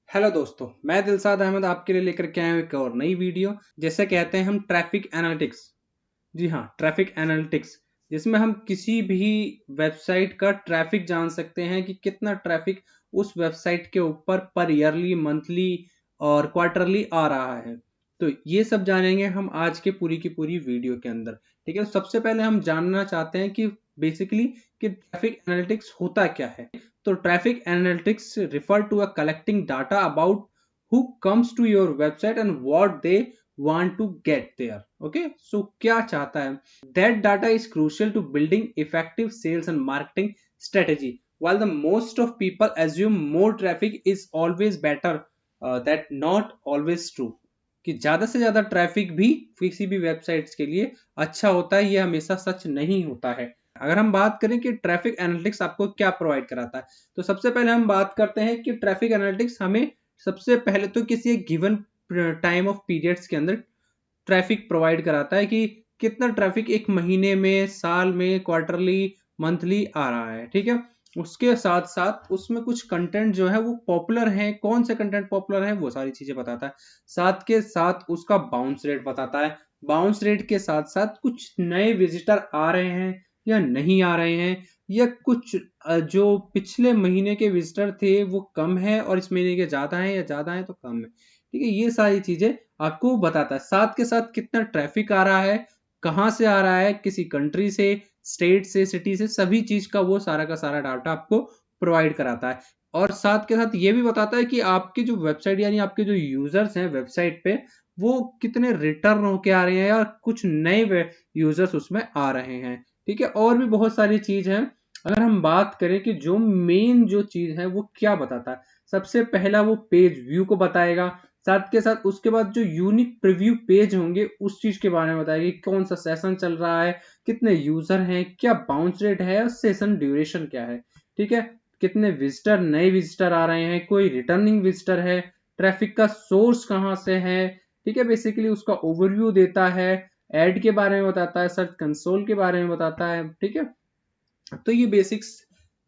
Hello दोस्तों, मैं दिलसाद अहमद आपके लिए लेकर के आया हूँ एक और नई वीडियो। जैसे कहते हैं हम ट्रैफिक एनालिटिक्स। जी हाँ, ट्रैफिक एनालिटिक्स, जिसमें हम किसी भी वेबसाइट का ट्रैफिक जान सकते हैं कि कितना ट्रैफिक उस वेबसाइट के ऊपर पर ईयरली, मंथली और क्वार्टरली आ रहा है। तो ये सब जानेंगे हम आज के पूरी की पूरी वीडियो के अंदर। ठीक है, सबसे पहले हम जानना चाहते हैं कि बेसिकली कि ट्रैफिक एनालिटिक्स होता क्या है। तो traffic analytics refer to a collecting data about who comes to your website and what they want to get there. Okay, so क्या चाहता है? That data is crucial to building effective sales and marketing strategy. While the most of people assume more traffic is always better, that not always true. कि ज्यादा से ज्यादा traffic भी किसी भी वेबसाइट्स के लिए अच्छा होता है, ये हमेशा सच नहीं होता है। अगर हम बात करें कि ट्रैफिक एनालिटिक्स आपको क्या प्रोवाइड कराता है, तो सबसे पहले हम बात करते हैं कि ट्रैफिक एनालिटिक्स हमें सबसे पहले तो किसी एक गिवन टाइम ऑफ पीरियड्स के अंदर ट्रैफिक प्रोवाइड कराता है कि कितना ट्रैफिक एक महीने में, साल में, क्वार्टरली, मंथली आ रहा है। ठीक है, उसके साथ साथ उसमें कुछ कंटेंट जो है वो पॉपुलर है, कौन से कंटेंट पॉपुलर है वो सारी चीजें बताता है। साथ के साथ उसका बाउंस रेट बताता है। बाउंस रेट के साथ साथ कुछ नए विजिटर आ रहे हैं या नहीं आ रहे हैं, या कुछ जो पिछले महीने के विजिटर थे वो कम है और इस महीने के ज्यादा है, या ज्यादा है तो कम है। ठीक है, ये सारी चीजें आपको बताता है। साथ के साथ कितना ट्रैफिक आ रहा है, कहाँ से आ रहा है, किसी कंट्री से, स्टेट से, सिटी से, सभी चीज का वो सारा का सारा डाटा आपको प्रोवाइड कराता है। और साथ के साथ ये भी बताता है कि आपकी जो वेबसाइट यानी आपके जो यूजर्स हैं वेबसाइट पे, वो कितने रिटर्न होके आ रहे हैं या कुछ नए यूजर्स उसमें आ रहे हैं। ठीक है, और भी बहुत सारी चीज है। अगर हम बात करें कि जो मेन जो चीज है वो क्या बताता है, सबसे पहला वो पेज व्यू को बताएगा। साथ के साथ उसके बाद जो यूनिक प्रीव्यू पेज होंगे उस चीज के बारे में बताएगी, कौन सा सेशन चल रहा है, कितने यूजर हैं, क्या बाउंस रेट है और सेशन ड्यूरेशन क्या है। ठीक है, कितने विजिटर, नए विजिटर आ रहे हैं, कोई रिटर्निंग विजिटर है, ट्रैफिक का सोर्स कहाँ से है। ठीक है, बेसिकली उसका ओवरव्यू देता है, एड के बारे में बताता है, सर्च कंसोल के बारे में बताता है। ठीक है, तो ये बेसिक्स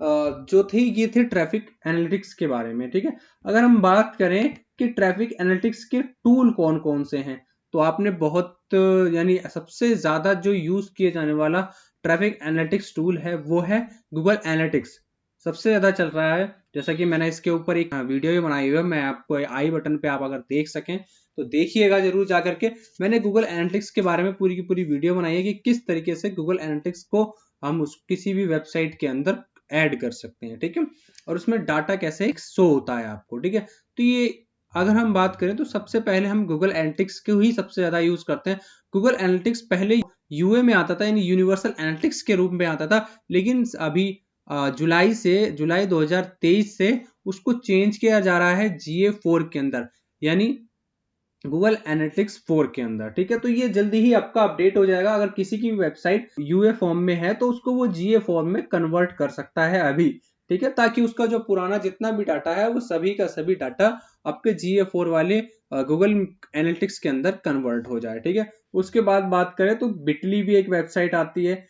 जो थी ये थे ट्रैफिक एनालिटिक्स के बारे में। ठीक है, अगर हम बात करें कि ट्रैफिक एनालिटिक्स के टूल कौन कौन से हैं, तो आपने बहुत यानी सबसे ज्यादा जो यूज किए जाने वाला ट्रैफिक एनालिटिक्स टूल है वो है गूगल एनालिटिक्स। सबसे ज्यादा चल रहा है। जैसा कि मैंने इसके ऊपर एक वीडियो भी बनाई हुई है, मैं आपको आई बटन पे आप अगर देख सकें तो देखिएगा जरूर जाकर के। मैंने गूगल एनालिटिक्स के बारे में पूरी की पूरी वीडियो बनाई है कि किस तरीके से गूगल एनालिटिक्स को हम उस किसी भी वेबसाइट के अंदर ऐड कर सकते हैं। ठीक है, और उसमें डाटा कैसे शो होता है आपको। ठीक है, तो ये अगर हम बात करें तो सबसे पहले हम गूगल एनालिटिक्स को ही सबसे ज्यादा यूज करते हैं। गूगल एनालिटिक्स पहले यूए में आता था, यानी यूनिवर्सल एनालिटिक्स के रूप में आता था, लेकिन अभी जुलाई 2023 से उसको चेंज किया जा रहा है GA4 के अंदर, यानी गूगल एनालिटिक्स 4 के अंदर। ठीक है, तो ये जल्दी ही आपका अपडेट हो जाएगा। अगर किसी की वेबसाइट यूए फॉर्म में है तो उसको वो जीए फॉर्म में कन्वर्ट कर सकता है अभी। ठीक है, ताकि उसका जो पुराना जितना भी डाटा है वो सभी का सभी डाटा आपके GA4 वाले गूगल एनालिटिक्स के अंदर कन्वर्ट हो जाए। ठीक है, उसके बाद बात करें तो बिटली भी एक वेबसाइट आती है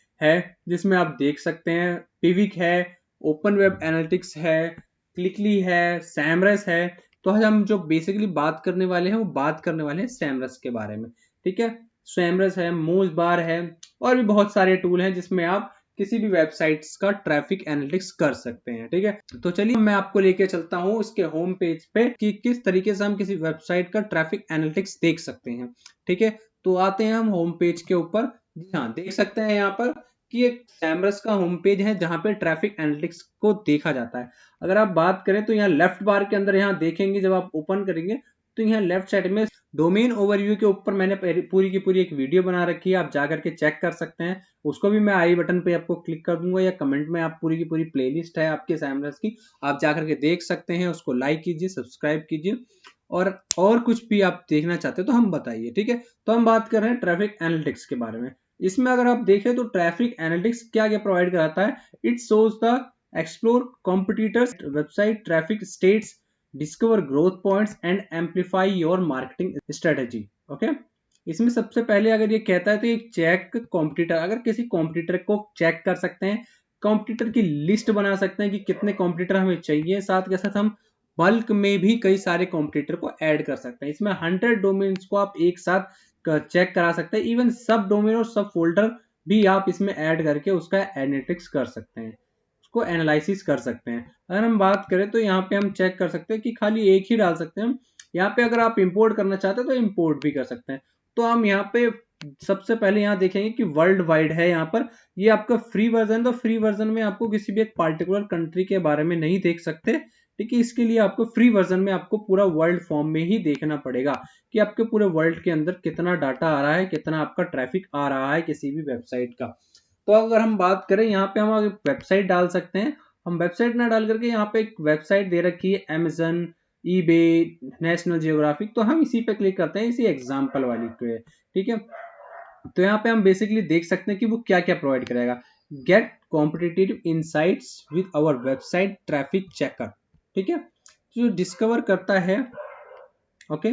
जिसमें आप देख सकते हैं, पिविक है, ओपन वेब एनालिटिक्स है, क्लिकली है, सैमरस है। तो आज हम जो बेसिकली बात करने वाले हैं वो बात करने वाले हैं सैमरस के बारे में। ठीक है, सैमरस है, मोज बार है, और भी बहुत सारे टूल हैं जिसमें आप किसी भी वेबसाइट्स का ट्रैफिक एनालिटिक्स कर सकते हैं। ठीक है, तो चलिए मैं आपको लेके चलता हूँ उसके होम पेज पे कि किस तरीके से हम किसी वेबसाइट का ट्रैफिक एनालिटिक्स देख सकते हैं। ठीक है, तो आते हैं हम होम पेज के ऊपर। जी हाँ, देख सकते हैं यहाँ पर कि एक सैमरस का होम पेज है जहाँ पे ट्रैफिक एनालिटिक्स को देखा जाता है। अगर आप बात करें तो यहाँ लेफ्ट बार के अंदर यहाँ देखेंगे, जब आप ओपन करेंगे तो यहाँ लेफ्ट साइड में डोमेन ओवरव्यू के ऊपर मैंने पूरी की पूरी एक वीडियो बना रखी है, आप जाकर के चेक कर सकते हैं। उसको भी मैं आई बटन पे आपको क्लिक कर दूंगा, या कमेंट में आप पूरी की पूरी प्लेलिस्ट है आपके सैमरस की, आप जाकर के देख सकते हैं। उसको लाइक कीजिए, सब्सक्राइब कीजिए, और कुछ भी आप देखना चाहते हो तो हम बताइए। ठीक है, तो हम बात कर रहे हैं ट्रैफिक एनालिटिक्स के बारे में। इसमें अगर आप देखें तो ट्रैफिक एनालिटिक्स क्या क्या प्रोवाइड कराता है। It shows the explore competitors website traffic states, discover growth points and amplify your marketing strategy. Okay, इसमें सबसे पहले अगर ये कहता है तो एक चेक कॉम्पिटिटर, अगर किसी कॉम्पिटिटर को चेक कर सकते हैं, कॉम्पिटिटर की लिस्ट बना सकते हैं कि कितने कॉम्पिटिटर हमें चाहिए। साथ के साथ हम बल्क में भी कई सारे कॉम्पिटिटर को ऐड कर सकते हैं। इसमें 100 डोमेन्स को आप एक साथ चेक करा सकते हैं। इवन सब डोमेन और सब फोल्डर भी आप इसमें ऐड करके उसका एनालिटिक्स कर सकते हैं, उसको एनालिसिस कर सकते हैं। अगर हम बात करें तो यहाँ पे हम चेक कर सकते हैं कि खाली एक ही डाल सकते हैं। यहाँ पे अगर आप इंपोर्ट करना चाहते हैं तो इंपोर्ट भी कर सकते हैं। तो हम यहाँ पे सबसे पहले यहाँ देखेंगे कि वर्ल्ड वाइड है। यहाँ पर ये आपका फ्री वर्जन, तो फ्री वर्जन में आपको किसी भी एक पार्टिकुलर कंट्री के बारे में नहीं देख सकते। ठीक है, इसके लिए आपको फ्री वर्जन में आपको पूरा वर्ल्ड फॉर्म में ही देखना पड़ेगा कि आपके पूरे वर्ल्ड के अंदर कितना डाटा आ रहा है, कितना आपका ट्रैफिक आ रहा है किसी भी वेबसाइट का। तो अगर हम बात करें यहाँ पे हम वेबसाइट डाल सकते हैं। हम वेबसाइट ना डाल करके यहाँ पे एक वेबसाइट दे रखी है अमेजन, ईबे, नेशनल जियोग्राफिक, तो हम इसी पे क्लिक करते हैं, इसी एग्जाम्पल वाली पे। ठीक है, तो यहाँ पे हम बेसिकली देख सकते हैं कि वो क्या क्या प्रोवाइड करेगा। Get competitive insights with our website traffic checker. ठीक है, जो डिस्कवर करता है, ओके,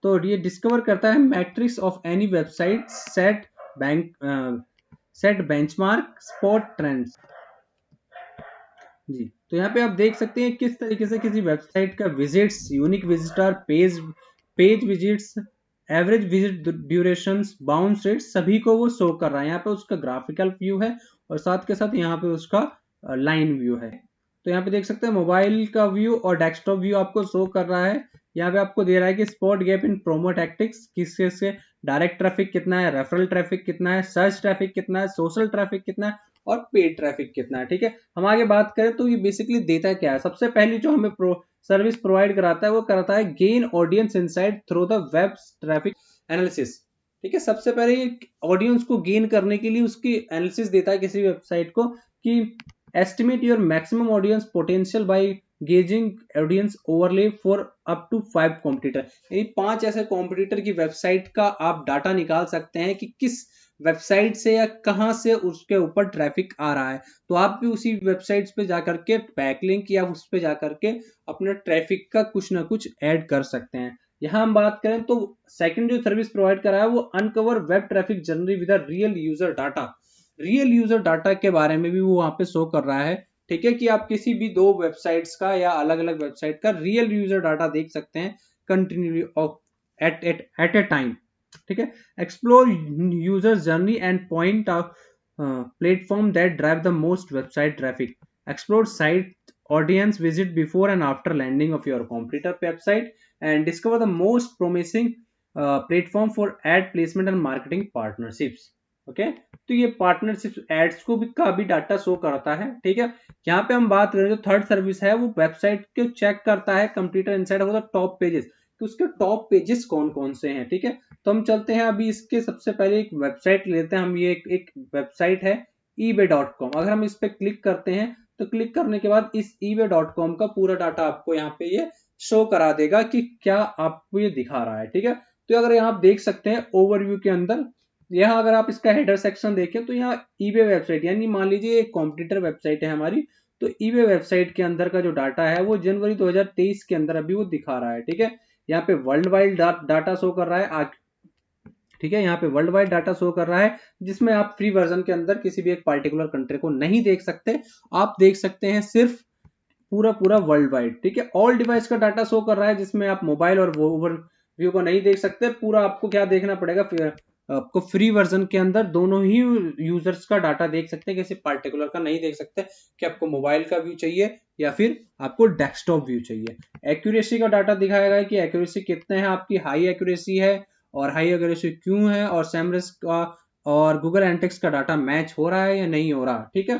तो ये डिस्कवर करता है matrix of any website, set bank, set benchmark, spot trends. जी, तो यहाँ पे आप देख सकते हैं किस तरीके से किसी वेबसाइट का visits, unique visitor, page visits, average visit durations, bounce rate, सभी को वो शो कर रहा है। यहाँ पे उसका ग्राफिकल व्यू है और साथ के साथ यहाँ पे उसका लाइन व्यू है। तो यहाँ पे देख सकते हैं मोबाइल का व्यू और डेस्कटॉप व्यू आपको शो कर रहा है। यहाँ पे आपको दे रहा है कि spot gap in promo tactics, किससे से डायरेक्ट ट्रैफिक कितना है, रेफरल ट्रैफिक कितना है, सर्च ट्रैफिक कितना है, सोशल ट्रैफिक कितना है और पेड ट्रैफिक कितना है। ठीक है, हम आगे बात करें तो ये बेसिकली देता क्या है। सबसे पहली जो हमें सर्विस प्रोवाइड कराता है वो कराता है gain audience insight through the web traffic analysis. ठीक है, सबसे पहले ऑडियंस को गेन करने के लिए उसकी एनालिसिस देता है किसी वेबसाइट को कि estimate your maximum audience potential by gauging audience overlay for up to 5 competitor. यानी 5 ऐसे कॉम्पिटिटर की वेबसाइट का आप डाटा निकाल सकते हैं कि किस वेबसाइट से या कहां से उसके ऊपर ट्रैफिक आ रहा है। तो आप भी उसी वेबसाइट्स पे जाकर के बैकलिंक या उस पे जाकर के अपने ट्रैफिक का कुछ ना कुछ ऐड कर सकते हैं। यहाँ हम बात करें तो सेकंड जो सर्विस प्रोवाइड कर रहा है वो uncover web traffic generally with real user data. Real user data के बारे में भी वो वहां पे शो कर रहा है। ठीक है, कि आप किसी भी दो वेबसाइट्स का या अलग अलग वेबसाइट का रियल यूजर डाटा देख सकते हैं कंटिन्यूली एट ए टाइम। ठीक है, explore user journey and point of platform that drive the most website traffic, explore site audience visit before and after landing of your computer website and discover the most promising platform for ad placement and marketing partnerships. Okay, तो ये partnership ads को भी का भी data show करता है। ठीक है, यहाँ पे हम बात करें जो थर्ड सर्विस है वो वेबसाइट को चेक करता है computer inside of the top pages, तो उसके टॉप पेजेस कौन कौन से हैं। ठीक है, तो हम चलते हैं अभी इसके सबसे पहले एक वेबसाइट लेते हैं हम। ये एक वेबसाइट है ebay.com। अगर हम इस पे क्लिक करते हैं तो क्लिक करने के बाद इस ebay.com का पूरा डाटा आपको यहाँ पे ये शो करा देगा कि क्या आपको ये दिखा रहा है। ठीक है, तो अगर यहाँ आप देख सकते हैं ओवरव्यू के अंदर, यहाँ अगर आप इसका हेडर सेक्शन देखें तो यहाँ ईबे वेबसाइट, यानी मान लीजिए एक कॉम्पिटिटर वेबसाइट है हमारी, तो ईबे वेबसाइट के अंदर का जो डाटा है वो जनवरी 2023 के अंदर अभी वो दिखा रहा है। ठीक है, यहाँ पे वर्ल्ड वाइड डाटा शो कर रहा है। ठीक है, यहाँ पे वर्ल्ड वाइड डाटा शो कर रहा है जिसमें आप फ्री वर्जन के अंदर किसी भी एक पार्टिकुलर कंट्री को नहीं देख सकते, आप देख सकते हैं सिर्फ पूरा पूरा वर्ल्ड वाइड। ठीक है, ऑल डिवाइस का डाटा शो कर रहा है जिसमें आप मोबाइल और ओवरव्यू को नहीं देख सकते। पूरा आपको क्या देखना पड़ेगा, आपको फ्री वर्जन के अंदर दोनों ही यूजर्स का डाटा देख सकते हैं, किसी पार्टिकुलर का नहीं देख सकते कि आपको मोबाइल का व्यू चाहिए या फिर आपको डेस्कटॉप व्यू चाहिए। एक्यूरेसी का डाटा दिखाएगा कि एक्यूरेसी कितने हैं, आपकी हाई एक्यूरेसी है और हाई एक्यूरेसी क्यों है, और सैमरस का और गूगल एनालिटिक्स का डाटा मैच हो रहा है या नहीं हो रहा। ठीक है,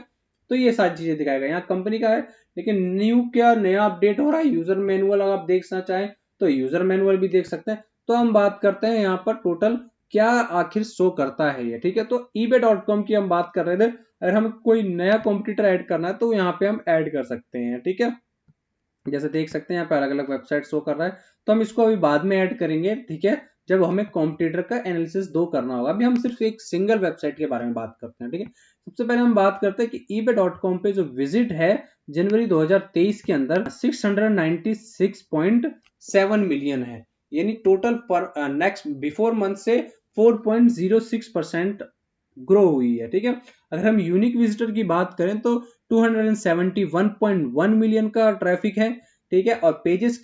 तो ये सारी चीजें दिखाएगा। यहाँ कंपनी का है, लेकिन क्या नया अपडेट हो रहा है। यूजर मैनुअल अगर आप देखना चाहें तो यूजर मैनुअल भी देख सकते हैं। तो हम बात करते हैं यहाँ पर टोटल क्या आखिर शो करता है ये। ठीक है, तो ebay.com की हम बात कर रहे थे। अगर हमें कोई नया कॉम्पिटिटर ऐड करना है तो यहाँ पे हम ऐड कर सकते हैं। ठीक है, जैसे देख सकते हैं यहाँ पे अलग अलग वेबसाइट शो कर रहा है, तो हम इसको अभी बाद में ऐड करेंगे। ठीक है, जब हमें कॉम्पिटिटर का एनालिसिस दो करना होगा। अभी हम सिर्फ एक सिंगल वेबसाइट के बारे में बात करते हैं। ठीक है, सबसे पहले हम बात करते हैं कि ebay.com पे जो विजिट है जनवरी 2023 के अंदर 696.7 मिलियन है, यानी टोटल पर नेक्स्ट बिफोर मंथ से 4.06% ग्रो हुई है। ठीक है, अगर हम यूनिक विजिटर की बात करें तो 271.1 मिलियन का ट्रैफिक है, ठीक है। और पेजेस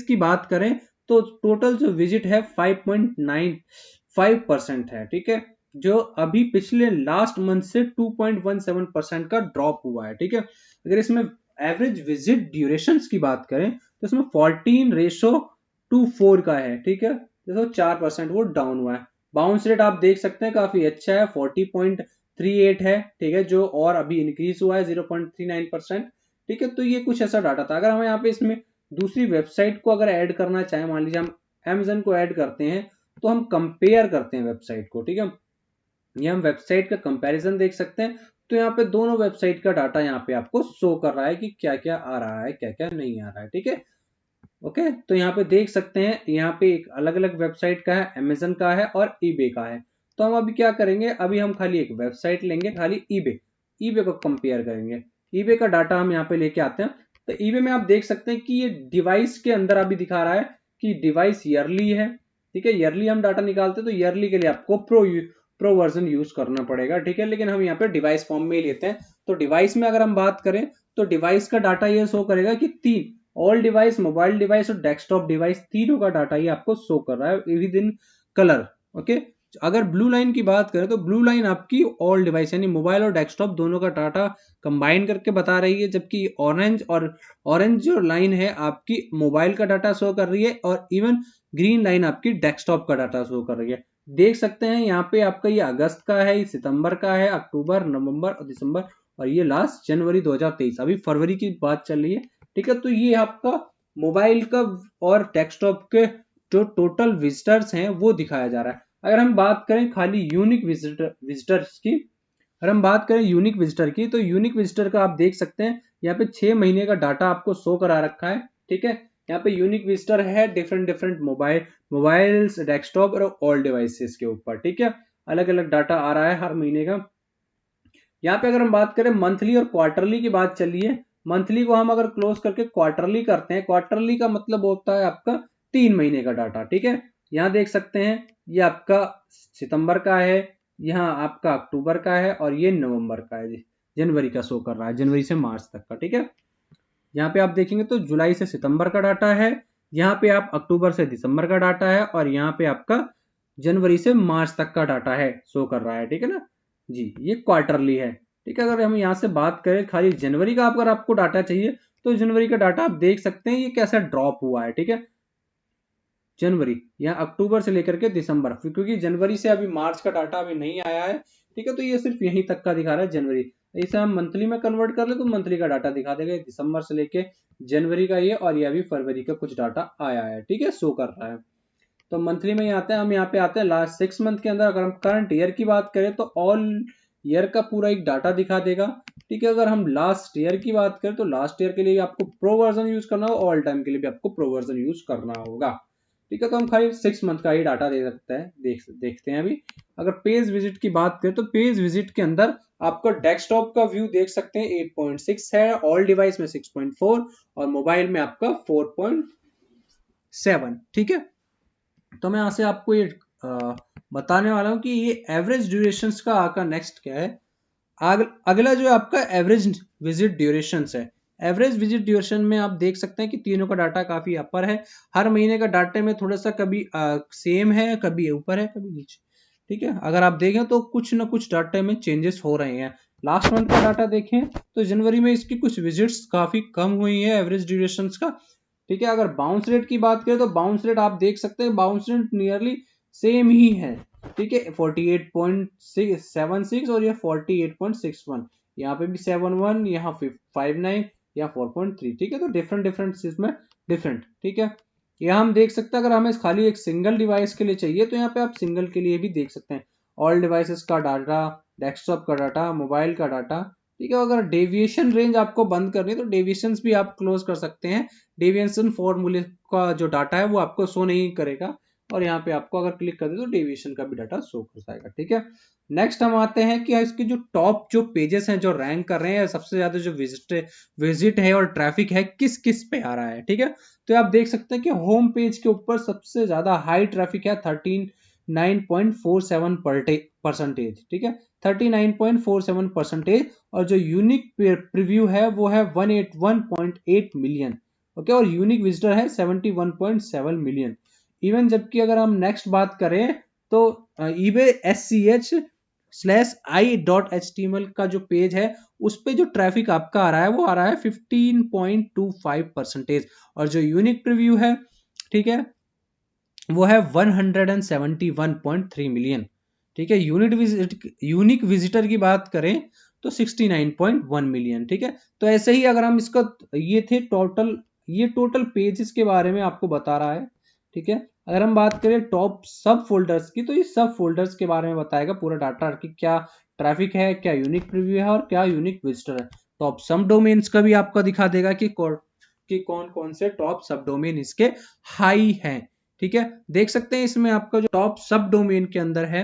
की बात करें तो टोटल जो विजिट है 5.95% है, ठीक है, जो अभी पिछले लास्ट मंथ से 2.17% का ड्रॉप हुआ है, ठीक है। अगर इसमें एवरेज विजिट ड्यूरेशन की बात करें तो इसमें 14:4 का है, ठीक है, देखो 4% वो डाउन हुआ है। बाउंस रेट आप देख सकते हैं काफी अच्छा है, 40.38 है, ठीक है, जो और अभी इंक्रीज हुआ है 0.39%, ठीक है। तो ये कुछ ऐसा डाटा था। अगर हम यहाँ पे इसमें दूसरी वेबसाइट को अगर ऐड करना चाहें, मान लीजिए हम Amazon को ऐड करते हैं, तो हम कंपेयर करते हैं वेबसाइट को, ठीक है, ये हम वेबसाइट का कंपैरिजन देख सकते हैं। तो यहाँ पे दोनों वेबसाइट का डाटा यहाँ पे आपको शो कर रहा है कि क्या क्या आ रहा है, क्या क्या नहीं आ रहा है, ठीक है। ओके, तो यहाँ पे देख सकते हैं, यहाँ पे एक अलग अलग वेबसाइट का है, अमेजन का है और ईबे का है। तो हम अभी क्या करेंगे, अभी हम खाली एक वेबसाइट लेंगे, खाली ईबे, ईबे को कंपेयर करेंगे। ईबे का डाटा हम यहाँ पे लेके आते हैं। तो ईबे में आप देख सकते हैं कि ये डिवाइस के अंदर अभी दिखा रहा है कि डिवाइस ईयरली है, ठीक है। ईयरली हम डाटा निकालते हैं तो ईयरली के लिए आपको प्रो वर्जन यूज करना पड़ेगा, ठीक है, लेकिन हम यहाँ पे डिवाइस फॉर्म में ही लेते हैं। तो डिवाइस में अगर हम बात करें तो डिवाइस का डाटा ये शो करेगा कि तीन ऑल डिवाइस, मोबाइल डिवाइस और डेस्कटॉप डिवाइस, तीनों का डाटा ये आपको शो कर रहा है विद इन कलर। ओके, अगर ब्लू लाइन की बात करें तो ब्लू लाइन आपकी ऑल डिवाइस यानी मोबाइल और डेस्कटॉप दोनों का डाटा कंबाइन करके बता रही है, जबकि ऑरेंज जो लाइन है आपकी मोबाइल का डाटा शो कर रही है और इवन ग्रीन लाइन आपकी डेस्कटॉप का डाटा शो कर रही है। देख सकते हैं यहाँ पे आपका ये अगस्त का है, ये सितंबर का है, अक्टूबर, नवंबर और दिसंबर, और ये लास्ट जनवरी 2023, अभी फरवरी की बात चल रही है, ठीक है। तो ये आपका मोबाइल का और डेस्कटॉप के जो टोटल विजिटर्स हैं वो दिखाया जा रहा है। अगर हम बात करें खाली यूनिक विजिटर्स की, अगर हम बात करें यूनिक विजिटर की, तो यूनिक विजिटर का आप देख सकते हैं यहाँ पे 6 महीने का डाटा आपको शो करा रखा है, ठीक है। यहाँ पे यूनिक विजिटर है डिफरेंट डिफरेंट मोबाइल्स, डेस्कटॉप और ऑल डिवाइसेस के ऊपर, ठीक है, अलग अलग डाटा आ रहा है हर महीने का। यहाँ पे अगर हम बात करें मंथली और क्वार्टरली की बात चलिए, मंथली को हम अगर क्लोज करके क्वार्टरली करते हैं, क्वार्टरली का मतलब होता है आपका 3 महीने का डाटा, ठीक है। यहाँ देख सकते हैं ये आपका सितंबर का है, यहाँ आपका अक्टूबर का है और ये नवंबर का है, जनवरी का शो कर रहा है, जनवरी से मार्च तक का, ठीक है। यहाँ पे आप देखेंगे तो जुलाई से सितंबर का डाटा है, यहाँ पे आप अक्टूबर से दिसंबर का डाटा है और यहाँ पे आपका जनवरी से मार्च तक का डाटा है शो कर रहा है, ठीक है ना जी, ये क्वार्टरली है, ठीक है। अगर हम यहाँ से बात करें खाली जनवरी का, अगर आपको डाटा चाहिए तो जनवरी का डाटा आप देख सकते हैं ये कैसा ड्रॉप हुआ है, ठीक है, जनवरी, यहाँ अक्टूबर से लेकर के दिसंबर, क्योंकि जनवरी से अभी मार्च का डाटा अभी नहीं आया है, ठीक है, तो ये सिर्फ यहीं तक का दिखा रहा है जनवरी। इसे हम मंथली में कन्वर्ट कर ले तो मंथली का डाटा दिखा देगा, दिसंबर से लेके जनवरी का ये, और ये अभी फरवरी का कुछ डाटा आया है, ठीक है, शो कर रहा है। तो मंथली में ही आते हैं हम, यहाँ पे आते हैं लास्ट 6 मंथ के अंदर। अगर हम करंट ईयर की बात करें तो ऑल ईयर का पूरा एक डाटा दिखा देगा, ठीक है। अगर हम लास्ट ईयर की बात करें तो लास्ट ईयर के लिए आपको प्रो वर्जन यूज करना होगा, ऑल टाइम के लिए भी आपको प्रो वर्जन यूज करना होगा, ठीक है। तो हम खाली 6 मंथ का ही डाटा दे सकते हैं, देखते हैं अभी। अगर पेज विजिट की बात करें तो पेज विजिट के अंदर आपको डेस्कटॉप का व्यू देख सकते हैं 8.6 है, ऑल डिवाइस में 6.4 और मोबाइल में आपका 4.7, ठीक है। तो मैं यहाँ से आपको ये बताने वाला हूँ कि ये एवरेज ड्यूरेशन का आपका नेक्स्ट क्या है। अगला जो आपका एवरेज विजिट ड्यूरेशन है, एवरेज विजिट ड्यूरेशन में आप देख सकते हैं कि तीनों का डाटा काफी अपर है, हर महीने का डाटे में थोड़ा सा कभी सेम है, कभी ऊपर है, कभी नीचे, ठीक है। अगर आप देखें तो कुछ ना कुछ डाटे में चेंजेस हो रहे हैं। लास्ट मंथ का डाटा देखें तो जनवरी में इसकी कुछ विजिट्स काफी कम हुई है एवरेज ड्यूरेशन का, ठीक है। अगर बाउंस रेट की बात करें तो बाउंस रेट आप देख सकते हैं, बाउंस रेट नियरली सेम ही है, ठीक है, 48.76 और ये 48.61, यहाँ पे भी 71, यहाँ 59, यहाँ 4.3, ठीक है। तो डिफरेंट डिफरेंट इसमें डिफरेंट, ठीक है। यहाँ हम देख सकते हैं अगर हमें खाली एक सिंगल डिवाइस के लिए चाहिए तो यहाँ पे आप सिंगल के लिए भी देख सकते हैं, ऑल डिवाइसेस का डाटा, डेस्कटॉप का डाटा, मोबाइल का डाटा, ठीक है। अगर डेविएशन रेंज आपको बंद करनी है तो डेविएशन भी आप क्लोज कर सकते हैं, डेविएशन फॉर्मूले का जो डाटा है वो आपको शो नहीं करेगा, और यहाँ पे आपको अगर क्लिक कर दे तो डेविएशन का भी डाटा शो कर जाएगा, ठीक है। नेक्स्ट हम आते हैं कि इसके जो टॉप जो पेजेस हैं जो रैंक कर रहे हैं, सबसे ज्यादा जो विजिट है और ट्रैफिक है किस किस पे आ रहा है, ठीक है। तो आप देख सकते हैं कि होम पेज के ऊपर सबसे ज्यादा हाई ट्रैफिक है 39.47%, ठीक है, 39.47%, और जो यूनिक प्रीव्यू है वो है 181.8 मिलियन, ओके, और यूनिक विजिटर है 71.7 मिलियन। इवन जबकि अगर हम नेक्स्ट बात करें तो ईबे SCH/i.html का जो पेज है उस पे जो ट्रैफिक आपका आ रहा है वो आ रहा है 15.25%, और जो यूनिक प्रीव्यू है, ठीक है, वो है 171.3 मिलियन। ठीक है, यूनिक विजिटर की बात करें तो 69.1 मिलियन। ठीक है, तो ऐसे ही अगर हम इसका, ये टोटल पेजेस के बारे में आपको बता रहा है। ठीक है, अगर हम बात करें टॉप सब फोल्डर्स की, तो ये सब फोल्डर्स के बारे में बताएगा पूरा डाटा कि क्या ट्रैफिक है, क्या यूनिक प्रीव्यू है और क्या यूनिक विजिटर है। टॉप सब डोमेन्स का भी आपको दिखा देगा कि कौन कौन से टॉप सब डोमेन इसके हाई हैं। ठीक है, देख सकते हैं इसमें आपका जो टॉप सब डोमेन के अंदर है,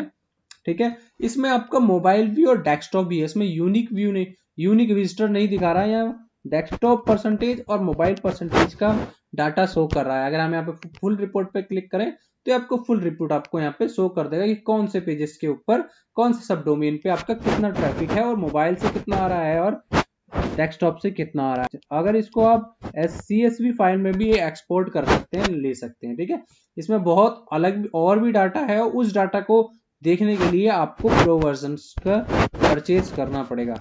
ठीक है, इसमें आपका मोबाइल व्यू और डेस्कटॉप भी है। इसमें यूनिक व्यू नहीं, यूनिक विजिटर नहीं दिखा रहा है, यहाँ डेस्कटॉप परसेंटेज और मोबाइल परसेंटेज का डाटा शो कर रहा है। अगर हम यहाँ पे फुल रिपोर्ट पे क्लिक करें तो आपको फुल रिपोर्ट आपको यहाँ पे शो कर देगा कि कौन से पेजेस के ऊपर कौन से सब डोमेन पे आपका कितना ट्रैफिक है और मोबाइल से कितना आ रहा है और डेस्कटॉप से कितना आ रहा है। अगर इसको आप CSV फाइल में भी एक्सपोर्ट कर सकते हैं, ले सकते हैं। ठीक है, इसमें बहुत अलग और भी डाटा है, और उस डाटा को देखने के लिए आपको प्रो वर्जन का परचेज करना पड़ेगा।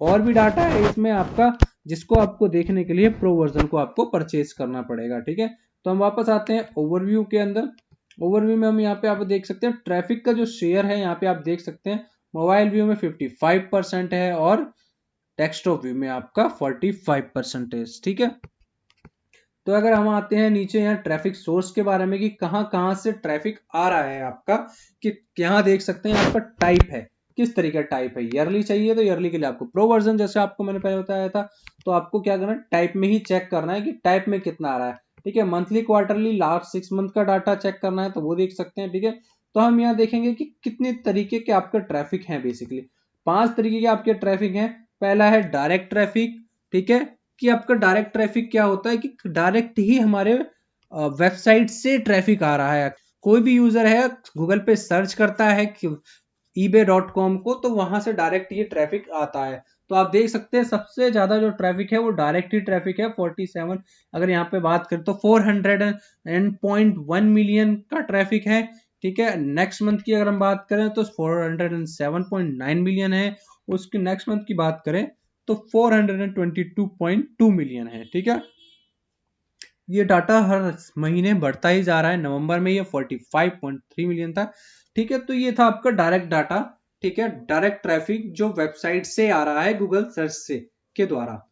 और भी डाटा है इसमें आपका, जिसको आपको देखने के लिए प्रो वर्जन को आपको परचेज करना पड़ेगा। ठीक है, तो हम वापस आते हैं ओवरव्यू के अंदर। ओवरव्यू में हम यहाँ पे आप देख सकते हैं ट्रैफिक का जो शेयर है, यहाँ पे आप देख सकते हैं मोबाइल व्यू में 55% है और डेस्कटॉप व्यू में आपका 45%। ठीक है, तो अगर हम आते हैं नीचे यहाँ ट्रैफिक सोर्स के बारे में कि कहाँ कहाँ से ट्रैफिक आ रहा है आपका, कि यहाँ देख सकते हैं आपका टाइप है, किस तरीके का टाइप है। ईयरली चाहिए तो ईयरली के लिए आपको प्रो वर्जन, जैसे आपको मैंने पहले बताया था, तो आपको क्या करना है, टाइप में ही चेक करना है कि टाइप में कितना आ रहा है। ठीक है, मंथली, क्वार्टरली, लास्ट 6 मंथ का डाटा चेक करना है तो वो देख सकते हैं। ठीक है, तो हम यहाँ देखेंगे कि कितने तरीके के आपका ट्रैफिक है। बेसिकली 5 तरीके के आपके ट्रैफिक हैं। पहला है डायरेक्ट ट्रैफिक। ठीक है, कि आपका डायरेक्ट ट्रैफिक क्या होता है कि डायरेक्ट ही हमारे वेबसाइट से ट्रैफिक आ रहा है। कोई भी यूजर है गूगल पे सर्च करता है कि ebay.com को, तो वहां से डायरेक्ट ये ट्रैफिक आता है। तो आप देख सकते हैं सबसे ज्यादा जो ट्रैफिक है वो डायरेक्ट ही ट्रैफिक है 47। अगर यहाँ पे बात करें तो 400.1 मिलियन का ट्रैफिक है। ठीक है, नेक्स्ट मंथ की अगर हम बात करें तो 407.9 मिलियन है। उसकी नेक्स्ट मंथ की बात करें तो 422.2 मिलियन है। ठीक है, ये डाटा हर महीने बढ़ता ही जा रहा है। नवंबर में ये 45.3 मिलियन था। ठीक है, तो ये था आपका डायरेक्ट डाटा। ठीक है, डायरेक्ट ट्रैफिक जो वेबसाइट से आ रहा है गूगल सर्च से के द्वारा।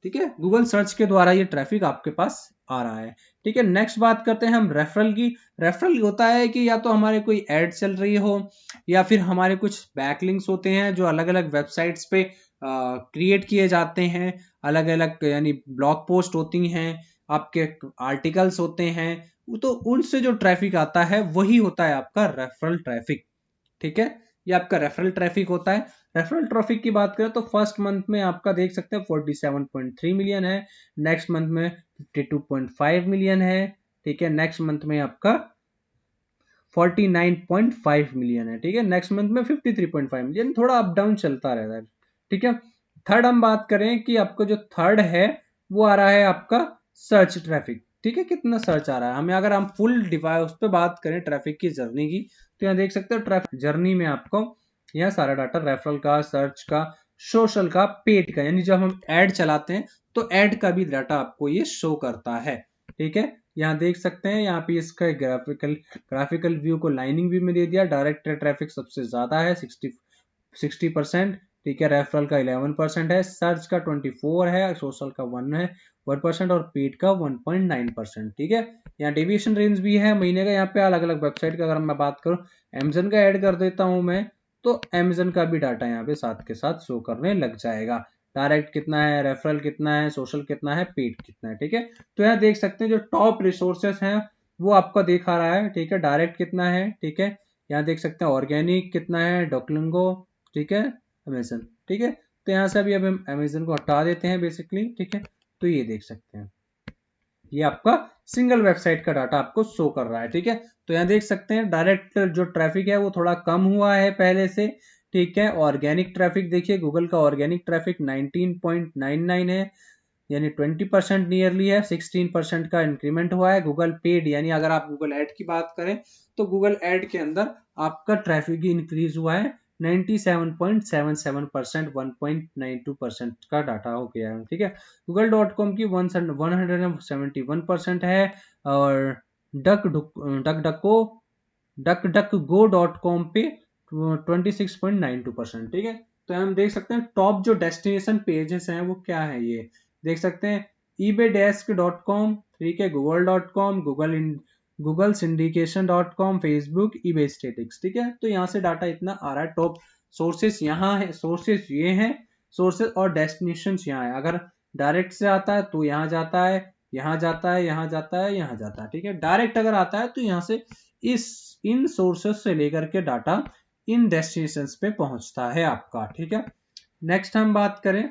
ठीक है, गूगल सर्च के द्वारा ये ट्रैफिक आपके पास आ रहा है। ठीक है, नेक्स्ट बात करते हैं हम रेफरल की। रेफरल होता है कि या तो हमारे कोई एड चल रही हो, या फिर हमारे कुछ बैकलिंक्स होते हैं जो अलग अलग वेबसाइट्स पे क्रिएट किए जाते हैं। अलग अलग यानी ब्लॉग पोस्ट होती हैं, आपके आर्टिकल्स होते हैं, तो उनसे जो ट्रैफिक आता है वही होता है आपका रेफरल ट्रैफिक। ठीक है, ये आपका रेफरल ट्रैफिक होता है। रेफरल ट्रैफिक की बात करें तो फर्स्ट मंथ में आपका देख सकते हैं 47.3 मिलियन है। नेक्स्ट मंथ में 52.5 मिलियन है। ठीक है, नेक्स्ट मंथ में आपका 49.5 मिलियन है। ठीक है, नेक्स्ट मंथ में 53.5 मिलियन, थोड़ा अप डाउन चलता रहता है। ठीक है, थर्ड हम बात करें कि आपको जो थर्ड है वो आ रहा है आपका सर्च ट्रैफिक। ठीक है, कितना सर्च आ रहा है हमें। अगर हम फुल डिवाइस पे बात करें ट्रैफिक की जर्नी की, तो यहाँ देख सकते हो ट्रैफिक जर्नी में आपको यह सारा डाटा रेफरल का, सर्च का, सोशल का, पेड का, यानी जब हम ऐड चलाते हैं तो ऐड का भी डाटा आपको ये शो करता है। ठीक है, यहाँ देख सकते हैं, यहाँ पे इसका ग्राफिकल व्यू को लाइनिंग व्यू में दे दिया। डायरेक्ट ट्रैफिक सबसे ज्यादा है 60%। ठीक है, रेफरल का 11% है, सर्च का 24 है, सोशल का 1% और पेड का 1.9%। ठीक है, यहाँ डेविएशन रेंज भी है महीने का। यहाँ पे अलग अलग वेबसाइट का अगर मैं बात करूँ, अमेजन का ऐड कर देता हूँ मैं, तो अमेजन का भी डाटा यहाँ पे साथ के साथ शो करने लग जाएगा। डायरेक्ट कितना है, रेफरल कितना है, सोशल कितना है, पेड कितना है। ठीक है, तो यहाँ देख सकते हैं जो टॉप रिसोर्सेस हैं वो आपका दिखा रहा है। ठीक है, डायरेक्ट कितना है, ठीक है, यहाँ देख सकते हैं ऑर्गेनिक कितना है, डॉकलिंगो, ठीक है, अमेजन। ठीक है, तो यहाँ से अभी हम अमेजन को हटा देते हैं बेसिकली। ठीक है, तो ये देख सकते हैं ये आपका सिंगल वेबसाइट का डाटा आपको शो कर रहा है। ठीक है, तो यहाँ देख सकते हैं डायरेक्ट जो ट्रैफिक है वो थोड़ा कम हुआ है पहले से। ठीक है, ऑर्गेनिक ट्रैफिक देखिए, गूगल का ऑर्गेनिक ट्रैफिक 19.99 है। यानी 20% नियरली है, 16% का इंक्रीमेंट हुआ है। गूगल पेड यानी अगर आप गूगल ऐड की बात करें तो गूगल ऐड के अंदर आपका ट्रैफिक इंक्रीज हुआ है 97.77%, 1.92% का डाटा हो गया है, ठीक है। google.com की 171% है, और डक डक गो.com पे 26.92%, ठीक है। तो हम देख सकते हैं टॉप जो डेस्टिनेशन पेजेस हैं वो क्या है, ये देख सकते हैं ebaydesk.com, ठीक है, google.com, Google syndication.com, Facebook, eBay statics, ठीक है। तो यहाँ से डाटा इतना आ रहा है। टॉप सोर्सेस यहाँ है, सोर्सेस ये हैं, सोर्सेस और डेस्टिनेशन यहाँ है। अगर डायरेक्ट से आता है तो यहाँ जाता है, यहाँ जाता है, यहाँ जाता है, यहाँ जाता है, ठीक है। डायरेक्ट अगर आता है तो यहाँ से इन सोर्सेस से लेकर के डाटा इन डेस्टिनेशंस पे पहुंचता है आपका, ठीक है। नेक्स्ट हम बात करें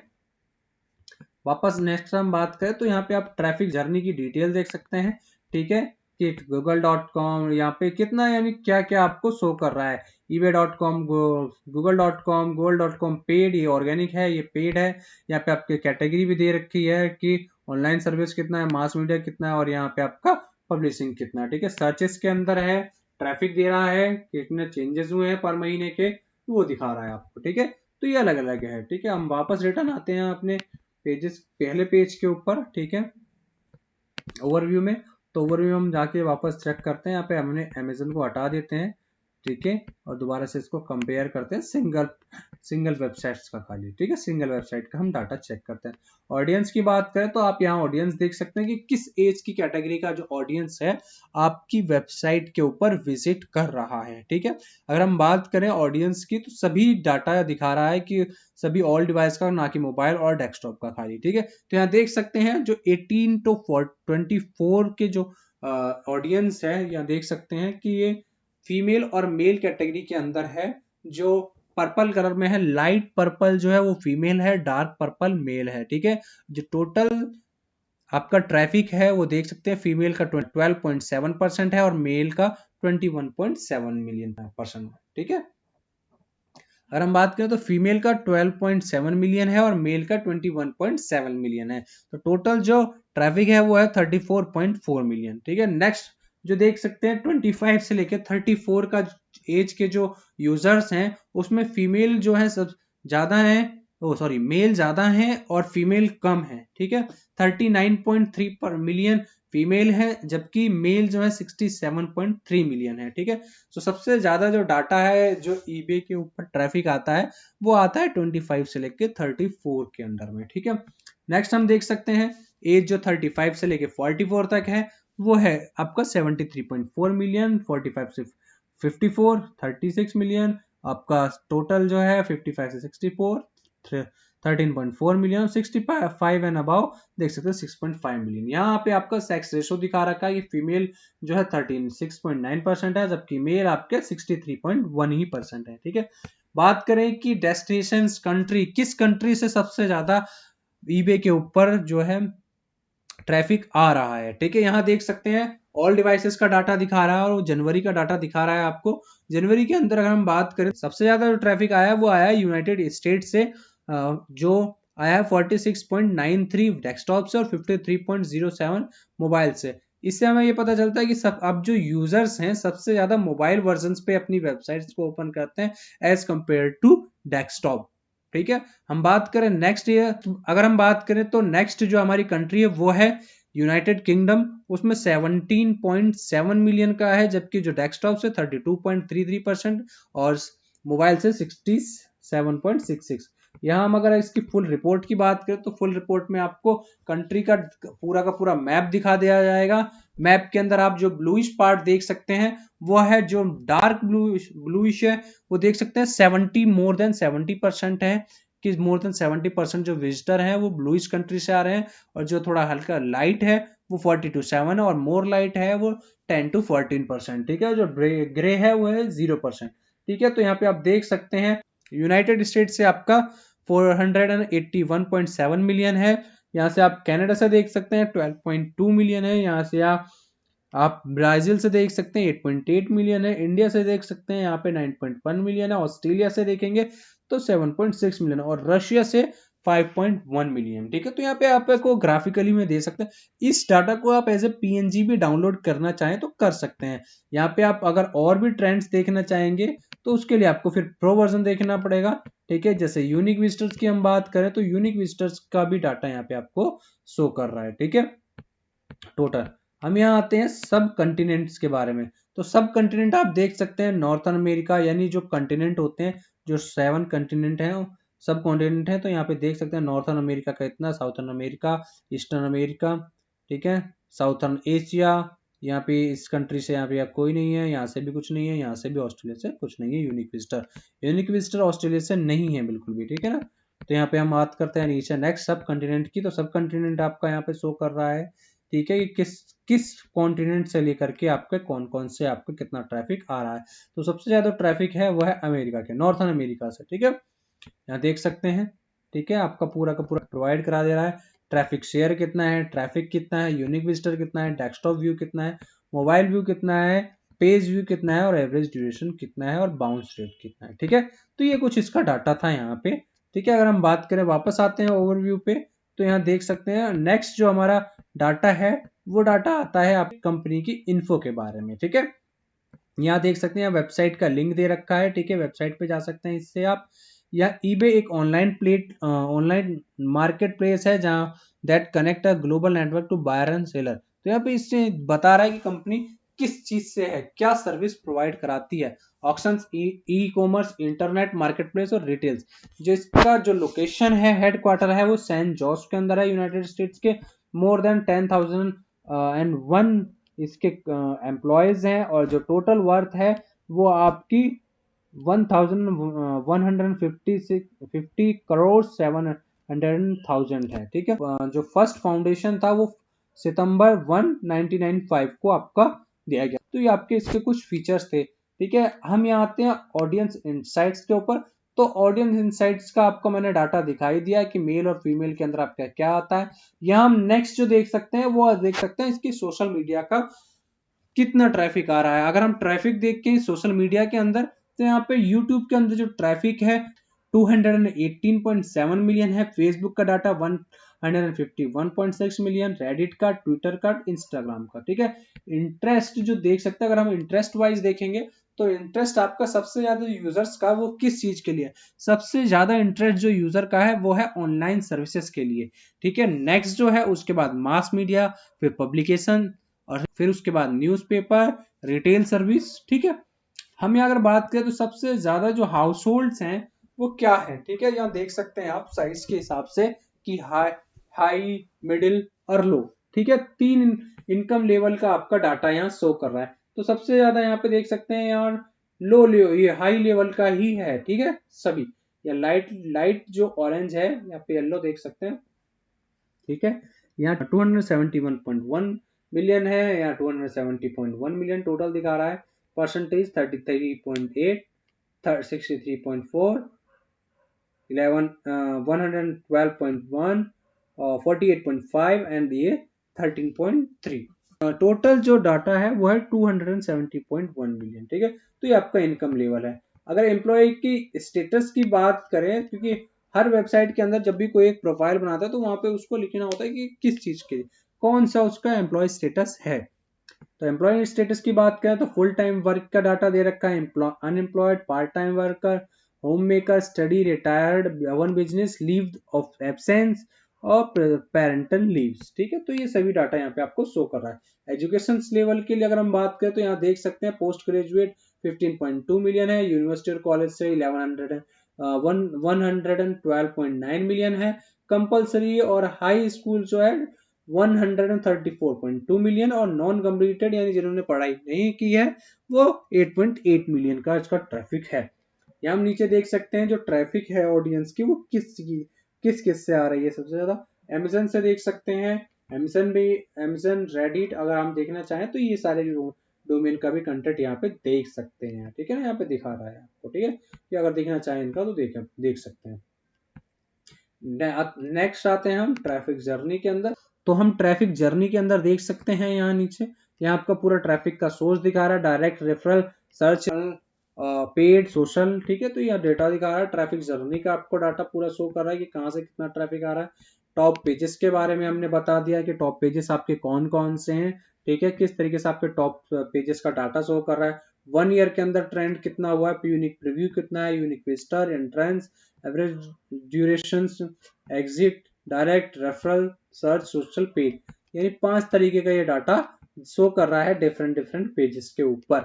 तो यहाँ पे आप ट्रैफिक जर्नी की डिटेल देख सकते हैं, ठीक है, कि google.com यहाँ पे कितना यानी क्या क्या आपको शो कर रहा है। ebay.com, google.com, gold.com पेड, ये ऑर्गेनिक है, ये पेड है। यहाँ पे आपके कैटेगरी भी दे रखी है कि ऑनलाइन सर्विस कितना है, मास मीडिया कितना है, और यहाँ पे आपका पब्लिशिंग कितना है, ठीक है। सर्चेस के अंदर है, ट्रैफिक दे रहा है, कितने चेंजेस हुए हैं पर महीने के, वो दिखा रहा है आपको, ठीक है। तो ये अलग अलग है, ठीक है। हम वापस रिटर्न आते हैं अपने पेजेस, पहले पेज के ऊपर, ठीक है, ओवरव्यू में। तो ओवरव्यू हम जाके वापस चेक करते हैं, यहाँ पे हमने अमेजन को हटा देते हैं, ठीक है, और दोबारा से इसको कंपेयर करते हैं सिंगल वेबसाइट्स का खाली, ठीक है, सिंगल वेबसाइट का हम डाटा चेक करते हैं। ऑडियंस की बात करें तो आप यहाँ ऑडियंस देख सकते हैं कि किस एज की कैटेगरी का जो ऑडियंस है आपकी वेबसाइट के ऊपर विजिट कर रहा है, ठीक है। अगर हम बात करें ऑडियंस की तो सभी डाटा दिखा रहा है कि सभी ऑल डिवाइस का, ना कि मोबाइल और डेस्कटॉप का खाली, ठीक है। तो यहाँ देख सकते हैं जो 18 to 24 के जो ऑडियंस है, यहाँ देख सकते हैं कि ये फीमेल और मेल कैटेगरी के अंदर है। जो पर्पल कलर में है, लाइट पर्पल जो है वो फीमेल है, डार्क पर्पल मेल है, ठीक है। जो टोटल आपका ट्रैफिक है वो देख सकते हैं फीमेल का 12.7% है और मेल का 21.7 मिलियन परसेंट, ठीक है। अगर हम बात करें तो फीमेल का 12.7 मिलियन है और मेल का 21.7 मिलियन है। तो टोटल जो ट्रैफिक है वो है 34.4 मिलियन, ठीक है। नेक्स्ट जो देख सकते हैं 25 से लेकर 34 का एज के जो यूजर्स हैं उसमें फीमेल जो है सब ज्यादा है, मेल ज्यादा है और फीमेल कम है, ठीक है। 39.3 पर मिलियन फीमेल है जबकि मेल जो है 67.3 मिलियन है, ठीक है। तो सबसे ज्यादा जो डाटा है जो ईबे के ऊपर ट्रैफिक आता है वो आता है 25 से लेके 34 के अंदर में, ठीक है। नेक्स्ट हम देख सकते हैं एज जो 35 से लेके 44 तक है वो है आपका 73.4 मिलियन, 45 से 54 36 मिलियन, आपका टोटल जो है 55 से 64 13.4 मिलियन, 65 एंड अबाउ देख सकते हैं 6.5 मिलियन। यहाँ पे आपका सेक्स रेशो दिखा रखा है कि फीमेल जो है 36.9% है जबकि मेल आपके 63.1% है, ठीक है। बात करें कि डेस्टिनेशन कंट्री, किस कंट्री से सबसे ज्यादा ईबे के ऊपर जो है ट्रैफिक आ रहा है, ठीक है। यहाँ देख सकते हैं ऑल डिवाइसेस का डाटा दिखा रहा है और जनवरी का डाटा दिखा रहा है आपको। जनवरी के अंदर अगर हम बात करें सबसे ज्यादा जो ट्रैफिक आया है वो आया है यूनाइटेड स्टेट से, जो आया है 46.93 डेस्कटॉप से और 53.07 मोबाइल से। इससे हमें ये पता चलता है कि सब अब जो यूजर्स हैं सबसे ज्यादा मोबाइल वर्जन पे अपनी वेबसाइट्स को ओपन करते हैं एज कंपेयर टू डेस्कटॉप, ठीक है। हम बात करें नेक्स्ट ईयर, अगर हम बात करें तो नेक्स्ट जो हमारी कंट्री है वो है यूनाइटेड किंगडम, उसमें 17.7 मिलियन का है जबकि जो डेस्कटॉप से 32.33% और मोबाइल से 67.66। यहाँ हम अगर इसकी फुल रिपोर्ट की बात करें तो फुल रिपोर्ट में आपको कंट्री का पूरा मैप दिखा दिया जाएगा। मैप के अंदर आप जो ब्लूइश पार्ट देख सकते हैं वो है जो डार्क ब्लूइश है, वो देख सकते हैं मोर देन 70% है कि मोर देन 70% जो विजिटर हैं वो ब्लूइश कंट्री से आ रहे हैं, और जो थोड़ा हल्का लाइट है वो 40 to 7 है और मोर लाइट है वो 10 to 14%, ठीक है। जो ग्रे है वो है 0%, ठीक है। तो यहाँ पे आप देख सकते हैं यूनाइटेड स्टेट से आपका 481.7 मिलियन है। यहाँ से आप कनाडा से देख सकते हैं 12.2 मिलियन है। यहाँ से आप ब्राजील से देख सकते हैं 8.8 मिलियन है। इंडिया से देख सकते हैं यहाँ पे 9.1 मिलियन है। ऑस्ट्रेलिया से देखेंगे तो 7.6 मिलियन और रशिया से 5.1 मिलियन। ठीक है, तो यहाँ पे आपको ग्राफिकली में दे सकते हैं। इस डाटा को आप एज ए पीएनजी भी डाउनलोड करना चाहें तो कर सकते हैं। यहाँ पे आप अगर और भी ट्रेंड्स देखना चाहेंगे तो उसके लिए आपको फिर प्रो वर्जन देखना पड़ेगा। ठीक है, जैसे यूनिक विजिटर्स की हम बात करें तो यूनिक विजिटर्स का भी डाटा यहाँ पे आपको शो कर रहा है। ठीक है, टोटल। हम यहाँ आते हैं सब कंटिनेंट्स के बारे में। तो सब कंटिनेंट आप देख सकते हैं नॉर्थन अमेरिका, यानी जो कंटिनेंट होते हैं, जो 7 कंटिनेंट हैं, सब कॉन्टिनेंट है। तो यहाँ पे देख सकते हैं नॉर्थन अमेरिका का इतना, साउथर्न अमेरिका, ईस्टर्न अमेरिका, ठीक है, साउथर्न एशिया, यहाँ पे इस कंट्री से यहाँ पे कोई नहीं है, यहाँ से भी कुछ नहीं है, यहाँ से भी ऑस्ट्रेलिया से कुछ नहीं है। यूनिक विजिटर ऑस्ट्रेलिया से नहीं है बिल्कुल भी। ठीक है ना, तो यहाँ पे हम बात करते हैं नीचे नेक्स्ट सब कंटिनेंट की। तो सब कंटिनेंट आपका यहाँ पे शो कर रहा है। ठीक है, कि किस कॉन्टिनेंट से लेकर के आपके कौन कौन से आपका कितना ट्रैफिक आ रहा है। तो सबसे ज्यादा ट्रैफिक है वह है अमेरिका के, नॉर्थन अमेरिका से। ठीक है, यहाँ देख सकते हैं। ठीक है, आपका पूरा का पूरा प्रोवाइड करा दे रहा है। ट्रैफिक शेयर कितना है, ट्रैफिक कितना है, यूनिक विजिटर कितना है, डेस्कटॉप व्यू कितना है, मोबाइल व्यू कितना है, पेज व्यू कितना है, और एवरेज ड्यूरेशन कितना है, और बाउंस रेट कितना है। ठीक है, तो ये कुछ इसका डाटा था यहाँ पे। ठीक है, अगर हम बात करें, वापस आते हैं ओवरव्यू पे, तो यहाँ देख सकते हैं नेक्स्ट जो हमारा डाटा है वो डाटा आता है आपकी कंपनी की इन्फो के बारे में। ठीक है, यहाँ देख सकते हैं वेबसाइट का लिंक दे रखा है। ठीक है, वेबसाइट पे जा सकते हैं इससे आप। या ईबे एक ऑनलाइन मार्केट प्लेस है जहाँ that connect a global network to buyer and seller. तो यहाँ पे इससे बता रहा है कि कंपनी किस चीज से है, क्या सर्विस प्रोवाइड कराती है। Auctions, e commerce, internet market place और रिटेल्स। जिसका जो लोकेशन है, हेडक्वार्टर है, वो सैन जोस के अंदर है, यूनाइटेड स्टेट्स के। मोर देन 10,001 इसके एम्प्लॉयज हैं, और जो टोटल वर्थ है वो आपकी 1,150 करोड़ 700,000 है। ठीक है, जो फर्स्ट फाउंडेशन था वो सितंबर 1995 को आपका दिया गया। तो ये आपके इसके कुछ फीचर्स थे। ठीक है, हम यहाँ आते हैं ऑडियंस इंसाइट्स के ऊपर। तो ऑडियंस इंसाइट्स का आपको मैंने डाटा दिखाई दिया कि मेल और फीमेल के अंदर आपका क्या आता है। यहाँ हम नेक्स्ट जो देख सकते हैं वो देख सकते हैं इसकी सोशल मीडिया का कितना ट्रैफिक आ रहा है। अगर हम ट्रैफिक देख के सोशल मीडिया के अंदर, तो यहाँ पे यूट्यूब के अंदर जो ट्रैफिक है 218.7 मिलियन है, फेसबुक का डाटा 151.6 मिलियन, रेडिट का, ट्विटर का, इंस्टाग्राम का। ठीक है, इंटरेस्ट जो देख सकते हैं, अगर हम इंटरेस्ट वाइज देखेंगे तो इंटरेस्ट आपका सबसे ज्यादा यूजर्स का वो किस चीज के लिए, सबसे ज्यादा इंटरेस्ट जो यूजर का है वो है ऑनलाइन सर्विसेज के लिए। ठीक है, नेक्स्ट जो है उसके बाद मास मीडिया, फिर पब्लिकेशन, और फिर उसके बाद न्यूज़पेपर, रिटेल सर्विस। ठीक है, हम यहाँ अगर बात करें तो सबसे ज्यादा जो हाउस होल्ड्स हैं वो क्या है। ठीक है, यहाँ देख सकते हैं आप साइज के हिसाब से कि हाई, मिडिल और लो। ठीक है, 3 इनकम लेवल का आपका डाटा यहाँ शो कर रहा है। तो सबसे ज्यादा यहाँ पे देख सकते हैं यार लो ले, ये हाई लेवल का ही है। ठीक है, सभी या लाइट जो ऑरेंज है, यहाँ पे येलो देख सकते हैं। ठीक है, यहाँ 271.1 मिलियन है, यहाँ 270.1 मिलियन टोटल दिखा रहा है। परसेंटेज 33.8, 63.4, 112.1, 48.5 एंड ये 13.3। टोटल जो डाटा है वो है 270.1 मिलियन। ठीक है, तो ये आपका इनकम लेवल है। अगर एम्प्लॉय की स्टेटस की बात करें, क्योंकि हर वेबसाइट के अंदर जब भी कोई एक प्रोफाइल बनाता है तो वहां पे उसको लिखना होता है कि किस चीज के लिए, कौन सा उसका एम्प्लॉय स्टेटस है। तो एम्प्लॉय स्टेटस की बात करें तो फुल टाइम वर्क का डाटा दे रखा है, unemployed, part time worker, home maker, study, retired, one business, leave of absence और पेरेंटल लीव्स। ठीक है, तो ये सभी डाटा यहाँ पे आपको शो कर रहा है। एजुकेशन लेवल के लिए अगर हम बात करें तो यहाँ देख सकते हैं पोस्ट ग्रेजुएट 15.2 मिलियन है, यूनिवर्सिटी और कॉलेज से 112.9 मिलियन है, कंपलसरी और हाई स्कूल जो है 134.2 मिलियन, और नॉन कम्प्लीटेड यानी जिन्होंने पढ़ाई नहीं की है वो 8.8 मिलियन का इसका ट्रैफिक है। यहाँ हम नीचे देख सकते हैं जो ट्रैफिक है ऑडियंस की वो किस से आ रही है सबसे ज्यादा। अमेजन से देख सकते हैं, अमेजन, रेडिट अगर हम देखना चाहें तो ये सारे डोमेन का भी कंटेंट यहाँ पे देख सकते हैं। ठीक है ना, यहाँ पे दिखा रहा है आपको। ठीक है, कि अगर देखना चाहें इनका तो देख सकते हैं। नेक्स्ट आते हैं हम ट्रैफिक जर्नी के अंदर। तो हम ट्रैफिक जर्नी के अंदर देख सकते हैं यहाँ नीचे, यहाँ आपका पूरा ट्रैफिक का सोर्स दिखा रहा है, direct referral, search, paid, social, ठीक है। तो यह डेटा दिखा रहा है। ट्रैफिक जर्नी का आपको डाटा पूरा शो कर रहा है कि कहाँ से कितना ट्रैफिक आ रहा है। टॉप पेजेस के बारे में हमने बता दिया कि टॉप पेजेस आपके कौन कौन से हैं, ठीक है, किस तरीके से आपके टॉप पेजेस का डाटा शो कर रहा है। 1 ईयर के अंदर ट्रेंड कितना हुआ है, यूनिक प्रीव्यू कितना है, unique visitor, entrance, average duration, exit, direct, referral, search, social, paid, यानी 5 तरीके का ये डाटा शो कर रहा है डिफरेंट डिफरेंट पेजेस के ऊपर,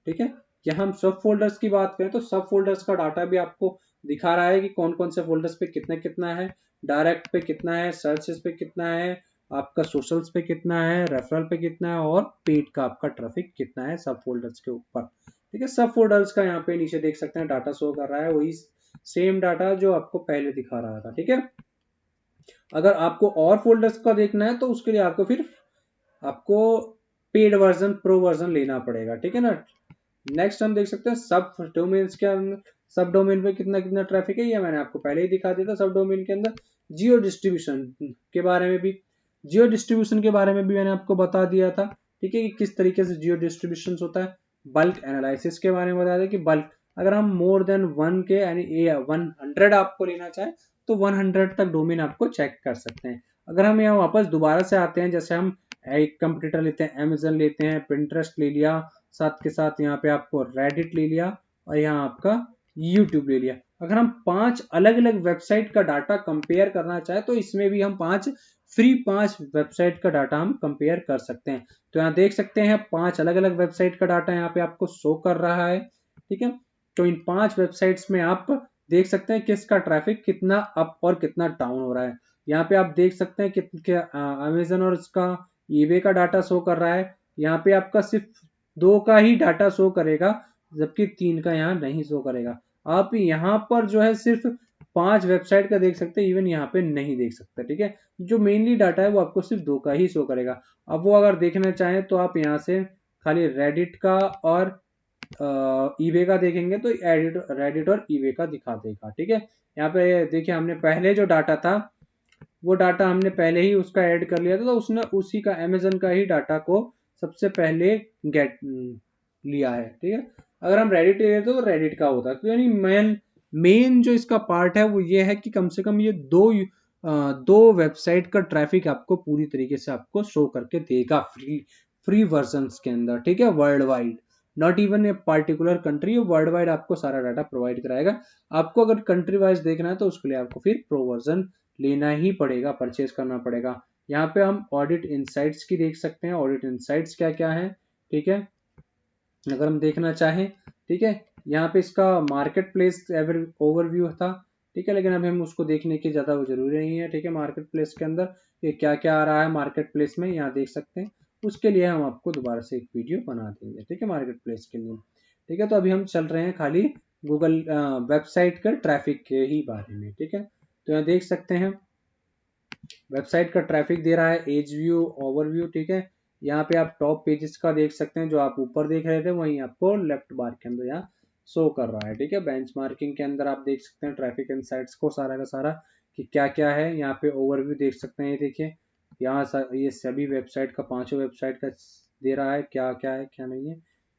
ठीक है। यहाँ हम सब फोल्डर्स की बात करें तो सब फोल्डर्स का डाटा भी आपको दिखा रहा है कि कौन कौन से फोल्डर्स पे कितना कितना है, डायरेक्ट पे कितना है, सर्चेस पे कितना है, आपका सोशल्स पे कितना है, रेफरल पे कितना है, और पेड का आपका ट्रैफिक कितना है सब फोल्डर्स के ऊपर, ठीक है। सब फोल्डर्स का यहाँ पे नीचे देख सकते हैं डाटा शो कर रहा है, वही सेम डाटा जो आपको पहले दिखा रहा था, ठीक है। अगर आपको और फोल्डर्स का देखना है तो उसके लिए आपको पेड वर्जन, प्रो वर्जन लेना पड़ेगा, ठीक है ना। नेक्स्ट हम देख सकते हैं सब डोमेन्स के अंदर, सब डोमेन पे कितना कितना ट्रैफिक है, ये मैंने आपको पहले ही दिखा दिया था। सब डोमेन के अंदर जियो डिस्ट्रीब्यूशन के बारे में भी, जियो डिस्ट्रीब्यूशन के बारे में भी मैंने आपको बता दिया था, ठीक है, कि किस तरीके से जियो डिस्ट्रीब्यूशन होता है। बल्क एनालिसिस के बारे में बता दिया कि बल्क, अगर हम मोर देन 1 के यानी 100 आपको लेना चाहे तो 100 तक डोमेन आपको चेक कर सकते हैं। अगर हम यहाँ वापस दोबारा से आते हैं, जैसे हम एक कंप्यूटर लेते हैं, अमेजन लेते हैं, पिंटरेस्ट ले लिया, साथ के साथ यहाँ पे आपको रेडिट ले लिया, और यहाँ आपका यूट्यूब ले लिया। अगर हम 5 अलग अलग वेबसाइट का डाटा कंपेयर करना चाहे तो इसमें भी हम 5 वेबसाइट का डाटा हम कंपेयर कर सकते हैं। तो यहाँ देख सकते हैं 5 अलग अलग वेबसाइट का डाटा यहाँ पे आपको शो कर रहा है, ठीक है। तो इन 5 वेबसाइट्स में आप देख सकते हैं किसका ट्रैफिक कितना अप और कितना डाउन हो रहा है। यहाँ पे आप देख सकते हैं कि अमेजन और इसका ईबे का डाटा शो कर रहा है। यहाँ पे आपका सिर्फ 2 का ही डाटा शो करेगा, जबकि 3 का यहाँ नहीं शो करेगा। आप यहाँ पर जो है सिर्फ 5 वेबसाइट का देख सकते हैं, इवन यहाँ पे नहीं देख सकते, ठीक है। जो मेनली डाटा है वो आपको सिर्फ 2 का ही शो करेगा। अब वो अगर देखना चाहें तो आप यहाँ से खाली रेडिट का और ईबे का देखेंगे तो रेडिट और ईबे का दिखा देगा, ठीक है। यहाँ पे देखिए हमने पहले जो डाटा था वो डाटा हमने पहले ही उसका ऐड कर लिया था, तो उसने उसी का अमेजन का ही डाटा को सबसे पहले गेट लिया है, ठीक है। अगर हम रेडिट ले लेते तो रेडिट का होता है, तो यानी मेन जो इसका पार्ट है वो ये है कि कम से कम ये दो वेबसाइट का ट्रैफिक आपको पूरी तरीके से आपको शो करके देगा फ्री वर्जन के अंदर, ठीक है, world wide, not even a particular country, world wide आपको सारा डाटा प्रोवाइड कराएगा। आपको अगर कंट्री वाइज देखना है तो उसके लिए आपको फिर प्रो वर्जन लेना ही पड़ेगा, परचेज करना पड़ेगा। यहाँ पे हम ऑडिट इनसाइट्स की देख सकते हैं, ऑडिट इनसाइट्स क्या क्या है, ठीक है, अगर हम देखना चाहें, ठीक है। यहाँ पे इसका मार्केट प्लेस ओवरव्यू था, ठीक है, लेकिन अभी हम उसको देखने की ज्यादा जरूरी नहीं है, ठीक है। मार्केट प्लेस के अंदर ये क्या क्या आ रहा है मार्केट प्लेस में, यहाँ देख सकते हैं। उसके लिए हम आपको दोबारा से एक वीडियो बना देंगे, ठीक है, मार्केट प्लेस के लिए, ठीक है। तो अभी हम चल रहे हैं खाली गूगल वेबसाइट का ट्रैफिक के ही बारे में, ठीक है। तो यहाँ देख सकते हैं वेबसाइट का ट्रैफिक दे रहा है, एज व्यू, ओवरव्यू, ठीक है। यहाँ पे आप टॉप पेजेस का देख सकते हैं, जो आप ऊपर देख रहे थे वहीं आपको लेफ्ट बार के अंदर यहाँ शो कर रहा है, ठीक है। बेंचमार्किंग के अंदर आप देख सकते हैं ट्रैफिक इनसाइट्स को सारा का सारा कि क्या क्या है। यहाँ पे ओवरव्यू देख सकते हैं, ये देखिए यहाँ ये सभी वेबसाइट का, 5 वेबसाइट का दे रहा है क्या क्या है क्या नहीं है,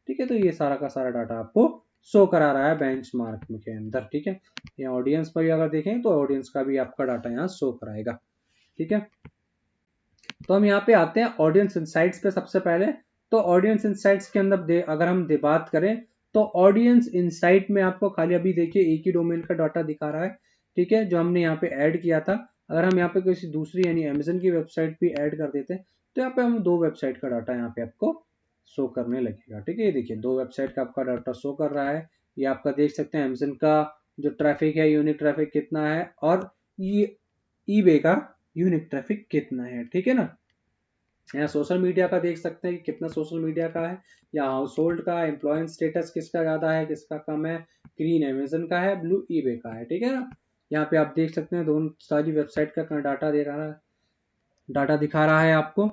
ठीक है। तो ये सारा का सारा डाटा आपको शो करा रहा है बेंचमार्क के अंदर, ठीक है। यहाँ ऑडियंस पर भी अगर देखें तो ऑडियंस का भी आपका डाटा यहाँ शो कराएगा, ठीक है। तो हम यहाँ पे आते हैं ऑडियंस इनसाइट्स पे सबसे पहले। तो ऑडियंस इनसाइट्स के अंदर अगर हम बात करें तो ऑडियंस इनसाइट में आपको खाली अभी देखिए एक ही डोमेन का डाटा दिखा रहा है, ठीक है, जो हमने यहाँ पे ऐड किया था। अगर हम यहाँ पे किसी दूसरी यानी अमेजन की वेबसाइट भी ऐड कर देते हैं तो यहाँ पे हम 2 वेबसाइट का डाटा यहाँ पे आपको शो करने लगेगा, ठीक है। ये देखिए 2 वेबसाइट का आपका डाटा शो कर रहा है। ये आपका देख सकते हैं अमेजन का जो ट्रैफिक है, यूनिक ट्रैफिक कितना है, और ये ईबे का यूनिक ट्रैफिक कितना है, ठीक है ना। यहाँ सोशल मीडिया का देख सकते हैं कि कितना सोशल मीडिया का है, या हाउस होल्ड का, एम्प्लॉय स्टेटस किसका ज्यादा है किसका कम है, ग्रीन अमेजन का है, ब्लू ईबे का है, ठीक है ना। यहाँ पे आप देख सकते हैं दोनों सारी वेबसाइट का डाटा दे रहा है, डाटा दिखा रहा है आपको।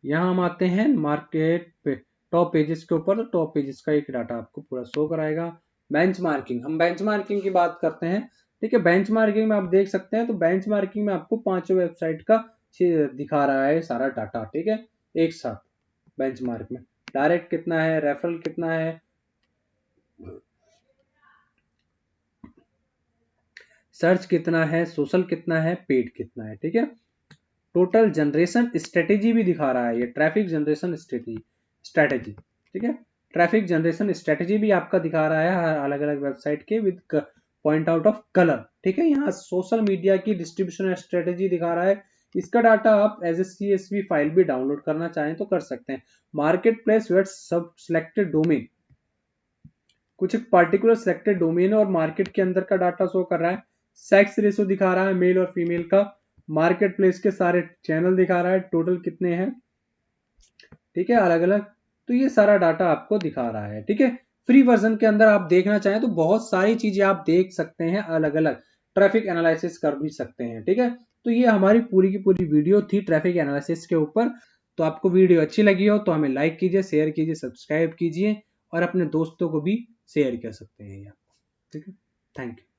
यहाँ हम आते हैं मार्केट पे टॉप पेजेस के ऊपर, तो टॉप पेजेस का एक डाटा आपको पूरा शो कराएगा। बेंचमार्किंग, हम बेंचमार्किंग की बात करते हैं, ठीक है। बेंचमार्किंग में आप देख सकते हैं तो बेंचमार्किंग में आपको 5 वेबसाइट का दिखा रहा है सारा डाटा, ठीक है, एक साथ बेंचमार्क में। डायरेक्ट कितना है, रेफरल कितना है, सर्च कितना है, सोशल कितना है, पेड कितना है, ठीक है। टोटल जनरेशन स्ट्रेटेजी भी दिखा रहा है ये, ट्रैफिक जनरेशन स्ट्रेटेजी, ठीक है। ट्रैफिक जनरेशन स्ट्रेटेजी भी आपका दिखा रहा है हर अलग अलग वेबसाइट के with point out of colour, ठीक है। यहाँ सोशल मीडिया की डिस्ट्रीब्यूशन स्ट्रेटेजी दिखा रहा है, इसका डाटा आप एज ए CSV फाइल भी डाउनलोड करना चाहें तो कर सकते हैं। मार्केट प्लेस वेट सब सिलेक्टेड डोमेन, कुछ एक पर्टिकुलर सिलेक्टेड डोमेन और मार्केट के अंदर का डाटा शो कर रहा है। सेक्स रेशो दिखा रहा है मेल और फीमेल का, मार्केट प्लेस के सारे चैनल दिखा रहा है, टोटल कितने हैं, ठीक है, अलग अलग। तो ये सारा डाटा आपको दिखा रहा है, ठीक है। फ्री वर्जन के अंदर आप देखना चाहें तो बहुत सारी चीजें आप देख सकते हैं, अलग अलग ट्रैफिक एनालिसिस कर भी सकते हैं, ठीक है। तो ये हमारी पूरी की पूरी वीडियो थी ट्रैफिक एनालिसिस के ऊपर। तो आपको वीडियो अच्छी लगी हो तो हमें लाइक कीजिए, शेयर कीजिए, सब्सक्राइब कीजिए और अपने दोस्तों को भी शेयर कर सकते हैं, ठीक है। Thank you.